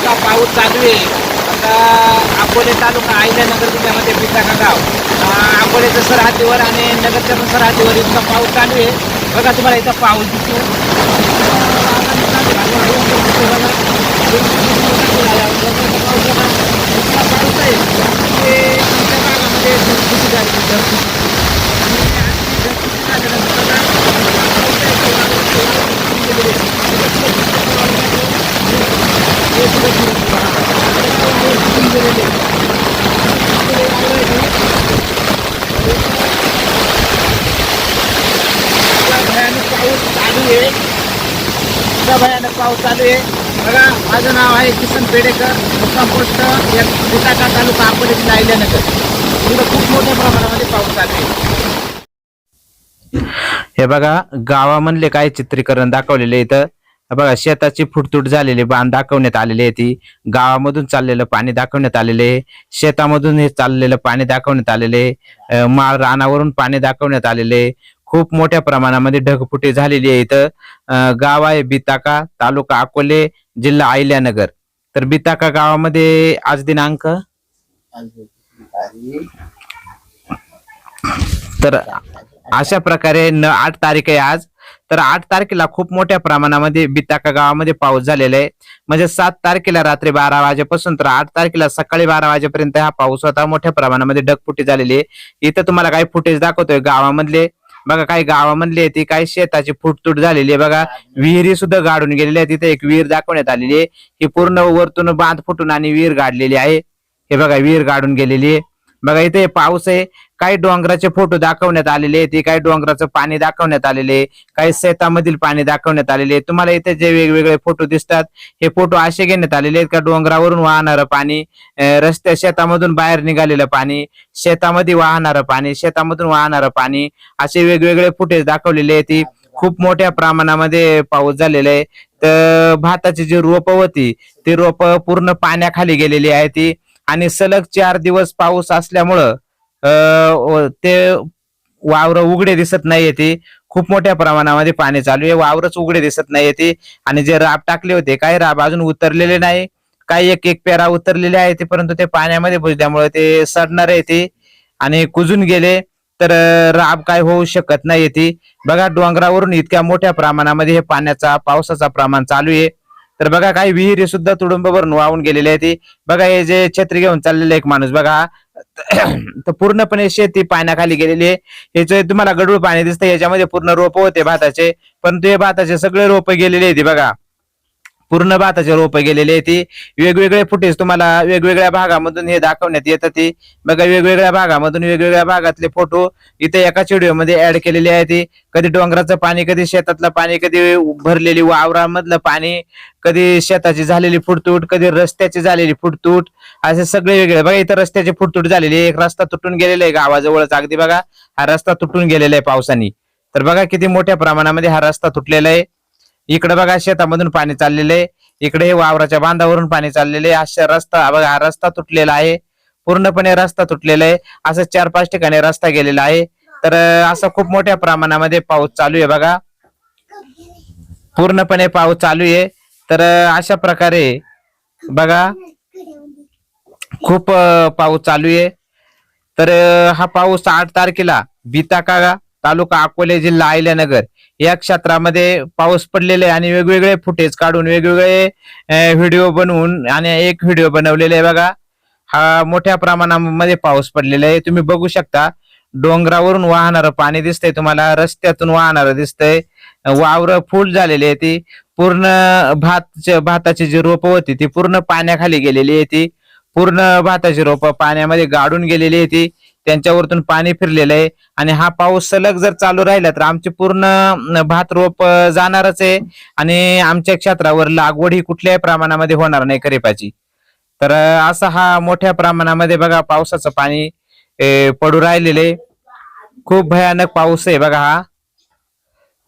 इतका पाऊस चालू आहे. आता अकोले तालुका अहिल्यानगर जिल्ह्यामध्ये बिटाका गाव, अकोलेच्या सरहद्दीवर आणि नगरच्या पण सरहद्दीवर इतका पाऊस चालू आहे. बघा तुम्हाला इथं पाऊस दिसतो. इतका पाऊस आहे की तुमच्या भागामध्ये ढगफुटी झाली, ढगफुटी. आणि ढगफुटी भयानक पाऊस चालू आहे. इतका भयानक पाऊस चालू आहे. बघा, माझं नाव आहे किसन पेडेकर, मुक्काम पोस्ट बिटाका तालुका अकोले जिल्हा अहिल्यानगर. इकडं खूप मोठ्या प्रमाणामध्ये पाऊस चालू आहे. हे बघा, गावामधले काय चित्रीकरण दाखवलेले इथं. बघा, शेताची फुटतूट झालेली बांध दाखवण्यात आलेली आहे. ती गावामधून चाललेलं पाणी दाखवण्यात आलेले, शेतामधून हे चाललेलं पाणी दाखवण्यात आलेले, माळ रानावरून पाणी दाखवण्यात आलेले. खूप मोठ्या प्रमाणामध्ये ढगफुटी झालेली आहे. इथं गाव आहे बिताका, तालुका अकोले, जिल्हा अहिल्यानगर. तर बिताका गावामध्ये आज दिनांक तर अशा प्रकारे 8 तारीख आहे आज. तर 8 तारखेला खूप मोठ्या प्रमाणामध्ये बिताका गावामध्ये पाऊस झालेला आहे. म्हणजे 7 तारखेला रात्री 12 वाजेपासून तर 8 तारखेला सकाळी 12 वाजेपर्यंत हा पाऊस होता. मोठ्या प्रमाणामध्ये ढगफुटी झालेली आहे. इथं तुम्हाला काही फुटेज दाखवतोय गावामधले. बघा, काही गावामधले ती काही शेताची फुटतूट झालेली आहे. बघा, विहिरी सुद्धा गाडून गेलेली आहे. तिथे एक विहीर दाखवण्यात आलेली आहे. ही पूर्ण वरतून बांध फुटून आणि विहीर गाडलेली आहे. हे बघा, विहीर गाडून गेलेली आहे. बघा, इथे पाऊस आहे. काही डोंगराचे फोटो दाखवण्यात आलेले, ते काही डोंगराचं पाणी दाखवण्यात आलेले, काही शेतामधील पाणी दाखवण्यात आलेले. तुम्हाला इथे जे वेगवेगळे फोटो दिसतात, हे फोटो असे घेण्यात आलेले आहेत का डोंगरावरून वाहणारं पाणी, रस्त्या शेतामधून बाहेर निघालेलं पाणी, शेतामध्ये वाहणारं पाणी, शेतामधून वाहणारं पाणी, असे वेगवेगळे फुटेज दाखवलेले आहेत. खूप मोठ्या प्रमाणामध्ये पाऊस झालेला आहे. तर भाताची जी रोपं होती, ती रोपं पूर्ण पाण्याखाली गेलेली आहे. ती आणि सलग 4 दिवस पाऊस असल्यामुळं ते वावर उघडे दिसत नाहीये. ती खूप मोठ्या प्रमाणामध्ये पाणी चालू आहे. वावरच उघडे दिसत नाहीये. ती आणि जे राब टाकले होते, काही राब अजून उतरलेले नाही, काही एक एक पेरा उतरलेले आहे ते, परंतु ते पाण्यामध्ये बुजल्यामुळे ते सडणार आहे ते आणि कुजून गेले. तर राब काय होऊ शकत नाही. ती बघा, डोंगरावरून इतक्या मोठ्या प्रमाणामध्ये हे पावसाचा प्रमाण चालू आहे. तर बघा, काही विहिरी सुद्धा तुडुंब भरून वाहून गेलेले आहे. ती बघा, हे जे छत्री घेऊन चाललेले एक माणूस बघा, तर पूर्णपणे शेती पाण्याखाली गेलेली आहे. हे जे तुम्हाला गढूळ पाणी दिसतं, याच्यामध्ये पूर्ण रोप होते भाताचे, परंतु हे भाताचे सगळे रोप गेलेले आहेत. बघा, पूर्ण भाताचे रोप गेलेले आहे. ती वेगवेगळे फुटेज तुम्हाला वेगवेगळ्या भागामधून हे दाखवण्यात येतात. ती बघा, वेगवेगळ्या भागामधून वेगवेगळ्या भागातले फोटो इथे एकाच व्हिडिओमध्ये ऍड केलेले आहे. ती कधी डोंगराचं पाणी, कधी शेतातलं पाणी, कधी भरलेली वावरामधलं पाणी, कधी शेताची झालेली फुटतूट, कधी रस्त्याची झालेली फुटतूट, असे सगळे वेगळे. बघा, इथं रस्त्याची फुटतूट झालेली आहे. एक रस्ता तुटून गेलेला आहे गावाजवळच अगदी. बघा, हा रस्ता तुटून गेलेला आहे पावसाने. तर बघा, किती मोठ्या प्रमाणामध्ये हा रस्ता तुटलेला आहे. इकडे बघा, शेतामधून पाणी चाललेलं आहे. इकडे हे वावराच्या बांधावरून पाणी चाललेले आहे. अशा रस्ता बघा, हा रस्ता तुटलेला आहे. पूर्णपणे रस्ता तुटलेला आहे. असं 4-5 ठिकाणी रस्ता गेलेला आहे. तर असं खूप मोठ्या प्रमाणामध्ये पाऊस चालू आहे. बघा, पूर्णपणे पाऊस चालू आहे. तर अशा प्रकारे बघा, खूप पाऊस चालू आहे. तर हा पाऊस 8 तारखेला बिताका तालुका अकोले जिल्हा अहिल्यानगर या क्षेत्रामध्ये पाऊस पडलेले आहे. आणि वेगवेगळे फुटेज काढून वेगवेगळे व्हिडिओ बनवून आणि एक व्हिडिओ बनवलेले आहे. बघा, हा मोठ्या प्रमाणामध्ये पाऊस पडलेला आहे. तुम्ही बघू शकता, डोंगरावरून वाहणारं पाणी दिसतंय तुम्हाला, रस्त्यातून वाहणारं दिसतंय, वावर फुल झालेली आहे. ती पूर्ण भाताची जी रोपं होती ती पूर्ण पाण्याखाली गेलेली आहे. ती पूर्ण भाताची रोपं पाण्यामध्ये गाडून गेलेली आहे. ती त्यांच्यावरतून पाणी फिरलेलं आहे. आणि हा पाऊस सलग जर चालू राहिला तर आमची पूर्ण भात रोप जाणारच आहे. आणि आमच्या क्षेत्रावर लागवड ही कुठल्याही प्रमाणामध्ये होणार नाही खरीपाची. तर असा हा मोठ्या प्रमाणामध्ये बघा पावसाचं पाणी पडू राहिलेले. खूप भयानक पाऊस आहे बघा हा.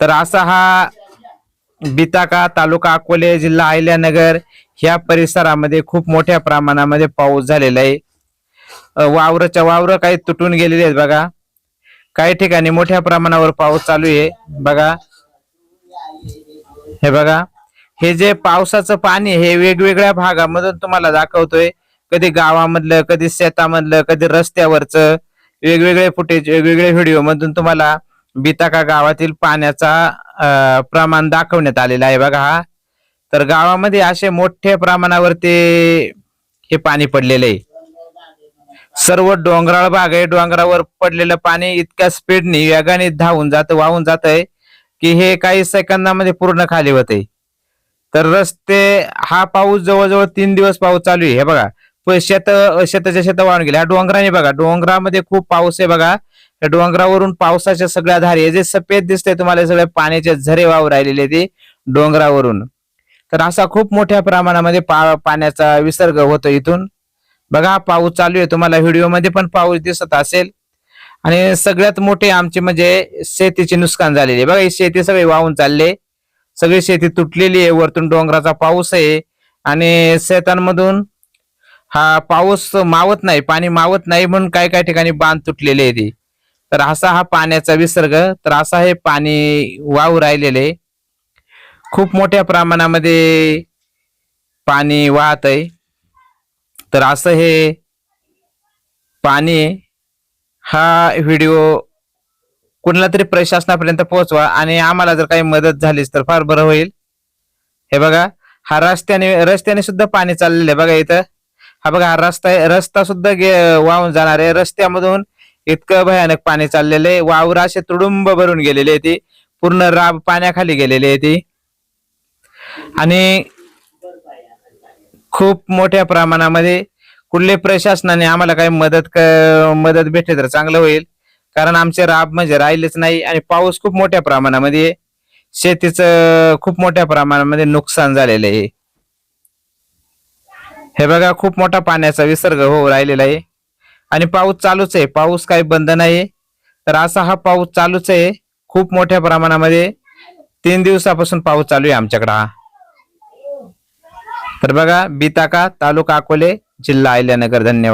तर असा हा बिताका तालुका अकोले जिल्हा अहिल्यानगर ह्या परिसरामध्ये खूप मोठ्या प्रमाणामध्ये पाऊस झालेला आहे. वावरच्या वावर काही तुटून गेलेले आहेत बघा. काही ठिकाणी मोठ्या प्रमाणावर पाऊस चालू आहे बघा. हे बघा, हे जे पावसाचं पाणी हे वेगवेगळ्या भागामधून तुम्हाला दाखवतोय. कधी गावामधलं, कधी शेतामधलं, कधी रस्त्यावरचं, वेगवेगळे फुटेज, वेगवेगळे व्हिडिओ मधून तुम्हाला बिताका गावातील पाण्याचा प्रमाण दाखवण्यात आलेला आहे बघा हा. तर गावामध्ये असे मोठ्या प्रमाणावरती हे पाणी पडलेलं आहे. सर्व डोंगराळ भाग आहे. डोंगरावर पडलेलं पाणी इतक्या स्पीडने वेगाने धावून जातं, वाहून जात आहे की हे काही सेकंदामध्ये पूर्ण खाली होते. तर रस्ते, हा पाऊस जवळजवळ 3 दिवस पाऊस चालू आहे. हे बघा शेताच्या शेत वाहून गेले. हा डोंगराने बघा, डोंगरामध्ये खूप पाऊस आहे बघा. त्या डोंगरावरून पावसाच्या सगळ्या धारी, हे जे सफेद दिसते तुम्हाला, सगळे पाण्याचे झरे वाहू राहिलेले ते डोंगरावरून. तर असा खूप मोठ्या प्रमाणामध्ये पाण्याचा विसर्ग होतो इथून. बघा पाऊस चालू आहे, तुम्हाला व्हिडिओ मध्ये पण पाऊस दिसत असेल. आणि सगळ्यात मोठे आमचे म्हणजे शेतीचे नुकसान झालेले. बघा ही शेती सगळी वाहून चालले, सगळी शेती तुटलेली आहे. वरतून डोंगराचा पाऊस आहे आणि शेतांमधून हा पाऊस मावत नाही, पाणी मावत नाही म्हणून काय काय ठिकाणी बांध तुटलेले आहे. तर असा हा पाण्याचा विसर्ग, तर असा हे पाणी वाहू राहिलेले, खूप मोठ्या प्रमाणामध्ये पाणी वाहत आहे. तर असं हे पाणी, हा व्हिडिओ कुणाला तरी प्रशासनापर्यंत पोहोचवा आणि आम्हाला जर काही मदत झालीच तर फार बरं होईल. हे बघा हा रस्त्याने सुद्धा पाणी चाललेलं आहे बघा इथं. हा बघा हा रस्ता सुद्धा वाहून जाणार आहे. रस्त्यामधून इतकं भयानक पाणी चाललेलं आहे. वावर असे तुडुंब भरून गेलेले आहे, ती पूर्ण राब पाण्याखाली गेलेली आहे ती. आणि खूप मोठ्या प्रमाणामध्ये कुठले प्रशासनाने आम्हाला काही मदत भेटली तर चांगलं होईल. कारण आमचे राब म्हणजे राहिलेच नाही आणि पाऊस खूप मोठ्या प्रमाणामध्ये, शेतीचं खूप मोठ्या प्रमाणामध्ये नुकसान झालेलं आहे. हे बघा खूप मोठा पाण्याचा विसर्ग होऊ राहिलेला आहे आणि पाऊस चालूच आहे, पाऊस काही बंद नाही. तर असा हा पाऊस चालूच आहे खूप मोठ्या प्रमाणामध्ये. 3 दिवसापासून पाऊस चालू आहे आमच्याकडे हा. तर बघा बिताका, तालुका अकोले, जिल्हा अहिल्यानगर. धन्यवाद.